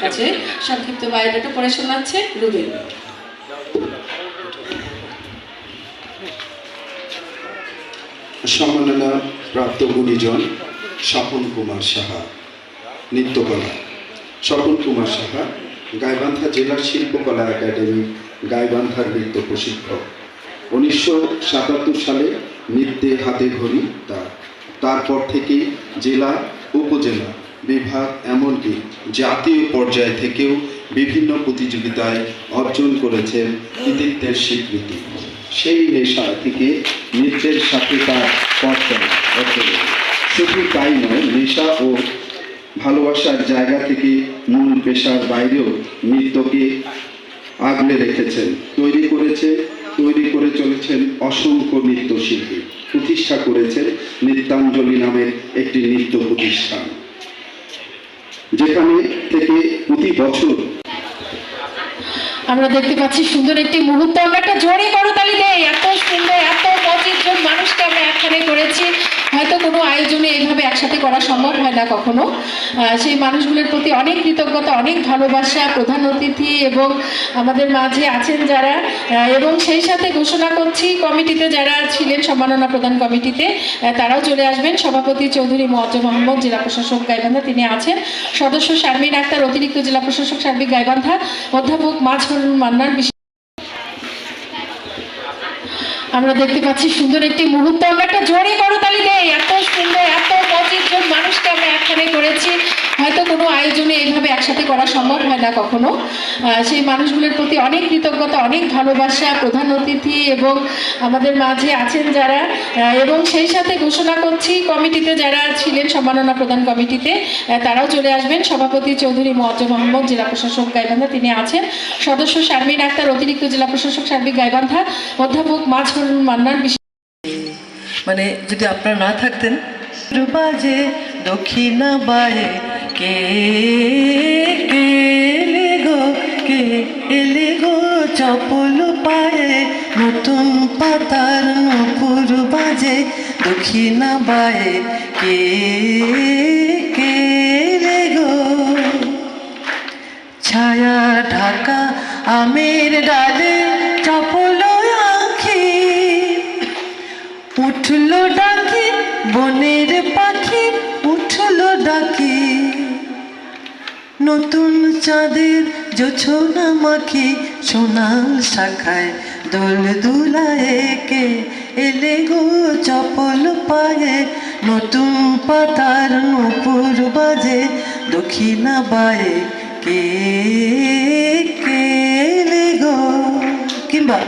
কাছে সংক্ষিপ্ত বায়োডাটা পড়ে শোনাচ্ছে রুবেল। সম্মাননা প্রাপ্ত গুণীজন স্বপন কুমার সাহা। নৃত্যকলা স্বপন কুমার সাহা গাইবান্ধা জেলার শিল্পকলা একাডেমি গাইবান্ধার নৃত্য প্রশিক্ষক। 1977 সালে নৃত্যে হাতে ঘড়ি তারপর থেকে জেলা উপজেলা বিভাগ এমনকি জাতীয় পর্যায় থেকেও বিভিন্ন প্রতিযোগিতায় অর্জন করেছেন কৃতিত্বের স্বীকৃতি। সেই নেশা থেকে নৃত্যের সাথে তার পথ অর্জন। শুধু তাই নয়, নেশা ও ভালোবাসার জায়গা থেকে মূল পেশার বাইরেও নৃত্যকে আগলে রেখেছেন, তৈরি করে চলেছেন অসংখ্য নৃত্যশিল্পী। প্রতিষ্ঠা করেছেন নৃত্যাঞ্জলি নামের একটি নৃত্য প্রতিষ্ঠান, যেখানে থেকে প্রতি বছর আমরা দেখতে পাচ্ছি সুন্দর একটি মুহূর্ত। আমরা একটা জোরে করতালি দেই। এত সুন্দর, এত 25 জন মানুষকে আমরা একখানে করেছি। হয়তো কোনো আয়োজনে এইভাবে একসাথে করা সম্ভব হয় না কখনো। সেই মানুষগুলোর প্রতি অনেক কৃতজ্ঞতা, অনেক ভালোবাসা। প্রধান অতিথি এবং আমাদের মাঝে আছেন যারা, এবং সেই সাথে ঘোষণা করছি কমিটিতে যারা ছিলেন, সম্মাননা প্রদান কমিটিতে, তারাও চলে আসবেন। সভাপতি চৌধুরী মোয়াজ্জেম আহমদ, জেলা প্রশাসক গাইবান্ধা, তিনি আছেন। সদস্য শারমিন আক্তার, অতিরিক্ত জেলা প্রশাসক সার্বিক গাইবান্ধা। অধ্যাপক মাজহারুল মান্নান। আমরা দেখতে পাচ্ছি সুন্দর একটি মুহূর্ত। আমরা একটা জোরে করতালি দেই। এত সুন্দর, এত 25 জন মানুষকে আমরা একখানে করেছি। হয়তো কোনো আয়োজনে এইভাবে একসাথে করা সম্ভব হয় না কখনো। সেই মানুষগুলোর প্রতি অনেক কৃতজ্ঞতা, অনেক ভালোবাসা। প্রধান অতিথি এবং আমাদের মাঝে আছেন যারা, এবং সেই সাথে ঘোষণা করছি কমিটিতে যারা ছিলেন, সম্মাননা প্রদান কমিটিতে, তারাও চলে আসবেন। সভাপতি চৌধুরী মোয়াজ্জেম আহমদ, জেলা প্রশাসক গাইবান্ধা, তিনি আছেন। সদস্য শারমিন আক্তার, অতিরিক্ত জেলা প্রশাসক সার্বিক গাইবান্ধা। অধ্যাপক মাজহারুল মান্নান। মানে যদি আপনারা না থাকতেন, বাজে দক্ষিণা বায়ে কে এলে গো চপল পায়ে, নতুন পাতার নূপুর বাজে দক্ষিণা বায়ে কে এলে গো। ছায়া ঢাকা আমের ডালে চপল আঁখি, উঠলো ডাকি বনের পাখি, উঠলো ডাকি। নতুন চাঁদের জোছনা মাখি, সোনাল শাখায় দোল দুলায় কে এলে গো চপল পায়ে, নতুন পাতার নূপুর বাজে দক্ষিণা বায়ে কে এলে গো। কিংবা